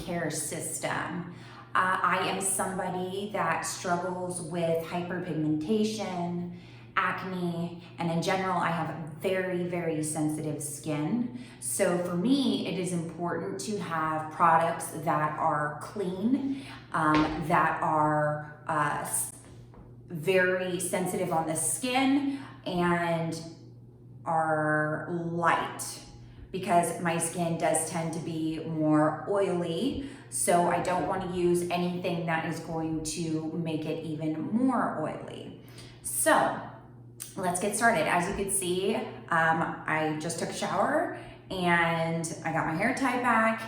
skincare system. I am somebody that struggles with hyperpigmentation, acne, and in general, I have very, very sensitive skin. So for me, it is important to have products that are clean, that are very sensitive on the skin, and are light, because my skin does tend to be more oily. So I don't want to use anything that is going to make it even more oily. So let's get started. As you can see, I just took a shower and I got my hair tied back.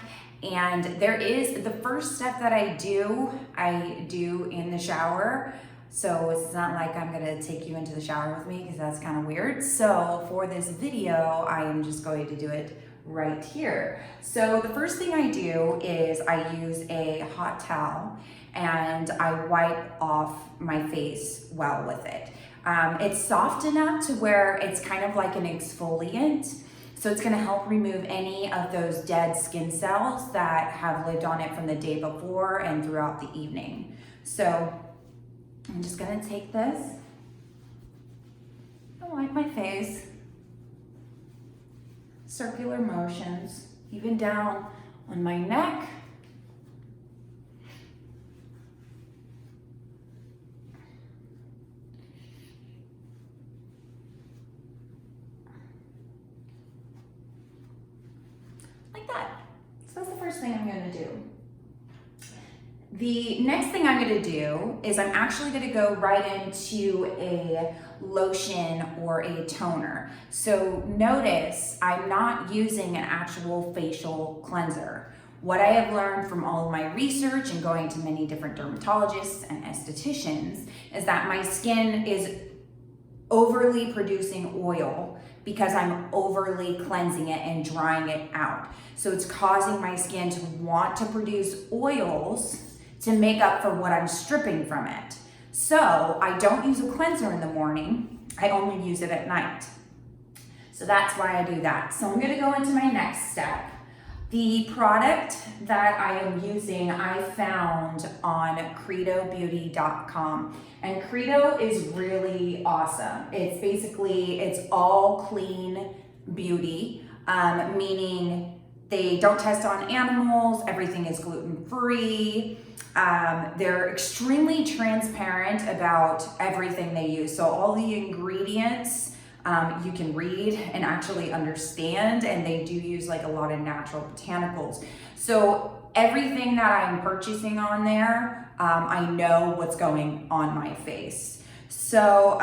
And there is the first step that I do in the shower. So it's not like I'm gonna take you into the shower with me, because that's kind of weird. So for this video, I am just going to do it right here. So the first thing I do is I use a hot towel and I wipe off my face well with it. It's soft enough to where it's kind of like an exfoliant. So it's gonna help remove any of those dead skin cells that have lived on it from the day before and throughout the evening. So I'm just gonna take this and wipe my face. Circular motions, even down on my neck. Like that. So that's the first thing I'm gonna do. The next thing I'm gonna do is I'm actually gonna go right into a lotion or a toner. So notice I'm not using an actual facial cleanser. What I have learned from all of my research and going to many different dermatologists and estheticians is that my skin is overly producing oil because I'm overly cleansing it and drying it out. So it's causing my skin to want to produce oils to make up for what I'm stripping from it. So I don't use a cleanser in the morning, I only use it at night. So that's why I do that. So I'm gonna go into my next step. The product that I am using, I found on credobeauty.com. And Credo is really awesome. It's all clean beauty, meaning they don't test on animals, everything is gluten-free. They're extremely transparent about everything they use. So all the ingredients you can read and actually understand, and they do use like a lot of natural botanicals. So everything that I'm purchasing on there, I know what's going on my face. So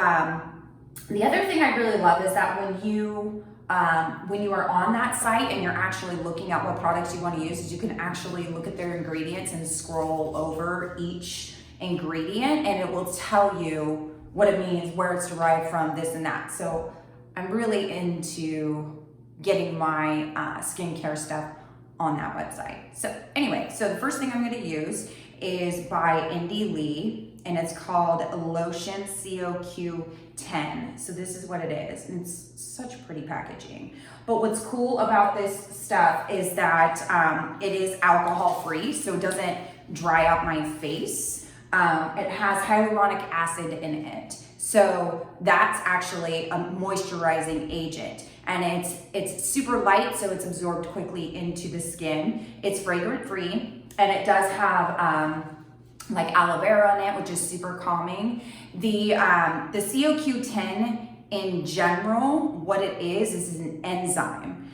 the other thing I really love is that when you are on that site and you're actually looking at what products you want to use, is you can actually look at their ingredients and scroll over each ingredient, and it will tell you what it means, where it's derived from, this and that. So I'm really into getting my skincare stuff on that website. So anyway, so the first thing I'm gonna use is by Indy Lee, and it's called Lotion COQ10. So this is what it is, and it's such pretty packaging. But what's cool about this stuff is that it is alcohol free, so it doesn't dry out my face. It has hyaluronic acid in it. So that's actually a moisturizing agent. And it's super light, so it's absorbed quickly into the skin. It's fragrant free, and it does have like aloe vera in it, which is super calming. The COQ10 in general, what it is an enzyme.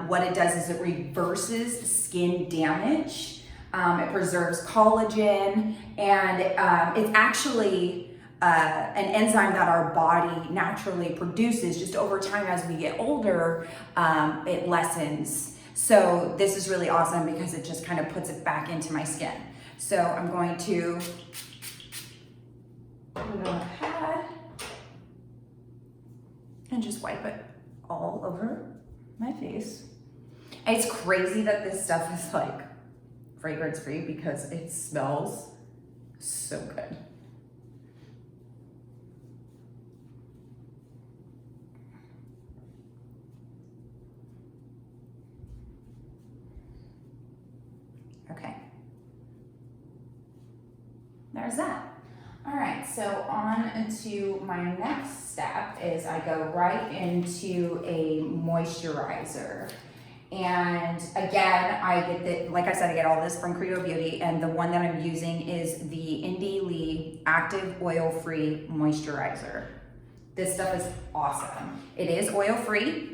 What it does is it reverses skin damage. It preserves collagen, and it's actually an enzyme that our body naturally produces. Just over time as we get older, it lessens. So this is really awesome because it just kind of puts it back into my skin. So I'm going to put it on a pad and just wipe it all over my face. And it's crazy that this stuff is like fragrance free because it smells so good. Okay, there's that. All right, so on to my next step is I go right into a moisturizer. And again, I get the, like I said, I get all this from Credo Beauty, and the one that I'm using is the Indie Lee Active Oil-Free Moisturizer. This stuff is awesome. It is oil-free.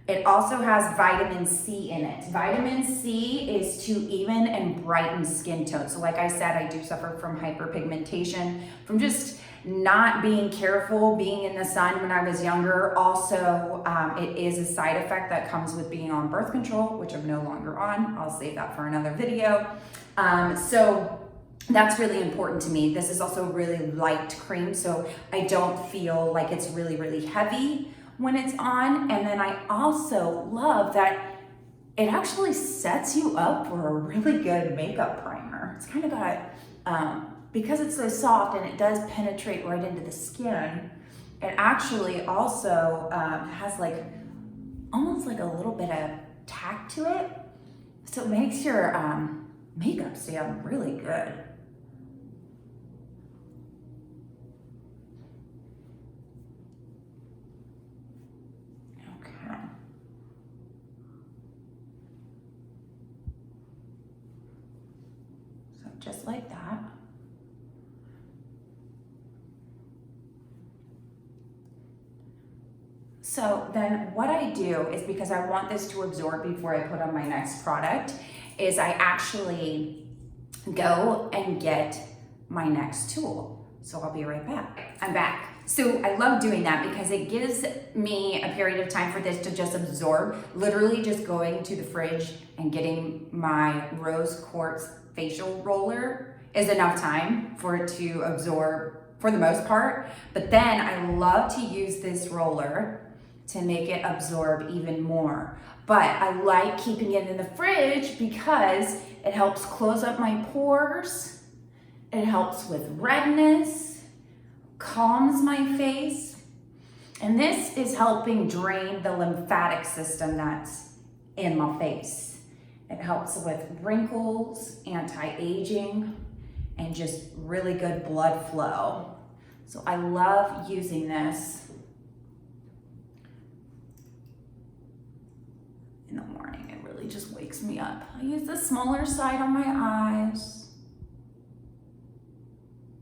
It also has vitamin C in it. Vitamin C is to even and brighten skin tone. So like I said, I do suffer from hyperpigmentation, from just not being careful, being in the sun when I was younger. Also, it is a side effect that comes with being on birth control, which I'm no longer on. I'll save that for another video. So that's really important to me. This is also a really light cream, so I don't feel like it's really, really heavy when it's on. And then I also love that it actually sets you up for a really good makeup primer. It's kind of got, because it's so soft and it does penetrate right into the skin, it actually also has like, almost like a little bit of tack to it. So it makes your makeup stay on really good. Just like that. So then what I do is, because I want this to absorb before I put on my next product, is I actually go and get my next tool. So I'll be right back. I'm back. So I love doing that because it gives me a period of time for this to just absorb. Literally just going to the fridge and getting my rose quartz facial roller is enough time for it to absorb for the most part. But then I love to use this roller to make it absorb even more. But I like keeping it in the fridge because it helps close up my pores. It helps with redness, calms my face. And this is helping drain the lymphatic system that's in my face. It helps with wrinkles, anti-aging, and just really good blood flow. So I love using this in the morning. It really just wakes me up. I use the smaller side on my eyes.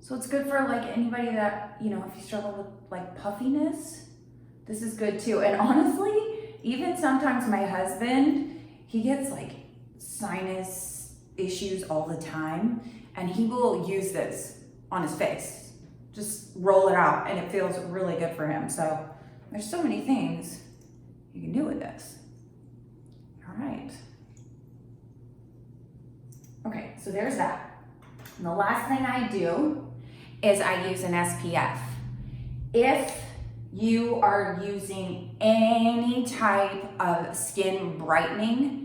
So it's good for like anybody that, you know, if you struggle with like puffiness, this is good too. And honestly, even sometimes my husband, he gets like sinus issues all the time, and he will use this on his face. Just roll it out, and it feels really good for him. So there's so many things you can do with this. All right. Okay, so there's that. And the last thing I do is I use an SPF. If you are using any type of skin brightening,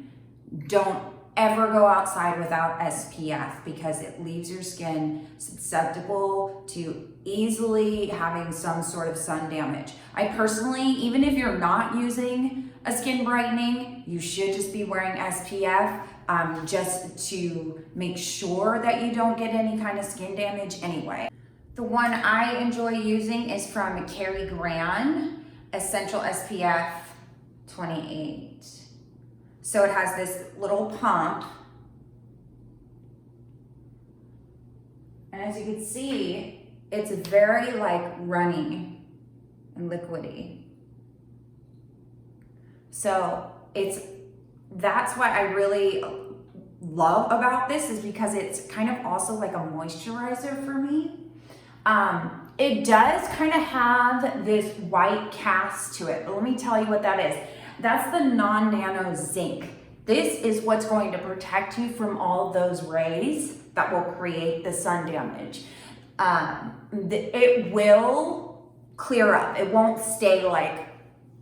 don't ever go outside without SPF because it leaves your skin susceptible to easily having some sort of sun damage. I personally, even if you're not using a skin brightening, you should just be wearing SPF just to make sure that you don't get any kind of skin damage anyway. The one I enjoy using is from Carrie Gran, Essential SPF 28. So it has this little pump. And as you can see, it's very like runny and liquidy. So that's what I really love about this, is because it's kind of also like a moisturizer for me. It does kind of have this white cast to it, but let me tell you what that is. That's the non-nano zinc. This is what's going to protect you from all those rays that will create the sun damage. It will clear up. It won't stay like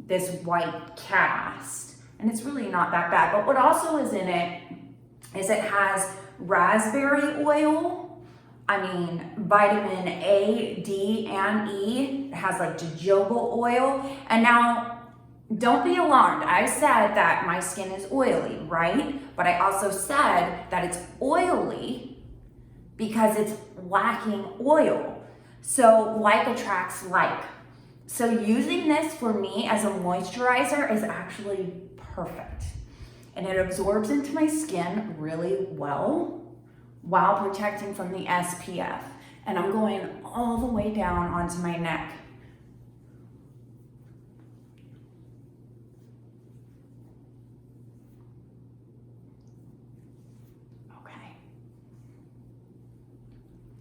this white cast. And it's really not that bad. But what also is in it is it has raspberry oil. I mean, vitamin A, D, and E. It has like jojoba oil. And now, don't be alarmed. I said that my skin is oily, right? But I also said that it's oily because it's lacking oil. So like attracts like. So using this for me as a moisturizer is actually perfect. And it absorbs into my skin really well while protecting from the SPF. And I'm going all the way down onto my neck. Okay.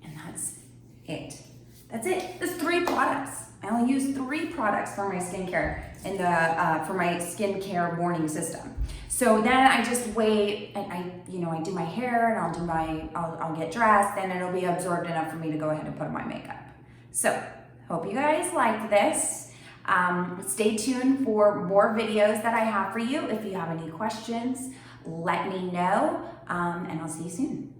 And that's it. That's it. There's 3 products. I only use 3 products for my skincare in the for my skincare morning system. So then I just wait and I do my hair and I'll get dressed and it'll be absorbed enough for me to go ahead and put on my makeup. So hope you guys liked this. Stay tuned for more videos that I have for you. If you have any questions, let me know and I'll see you soon.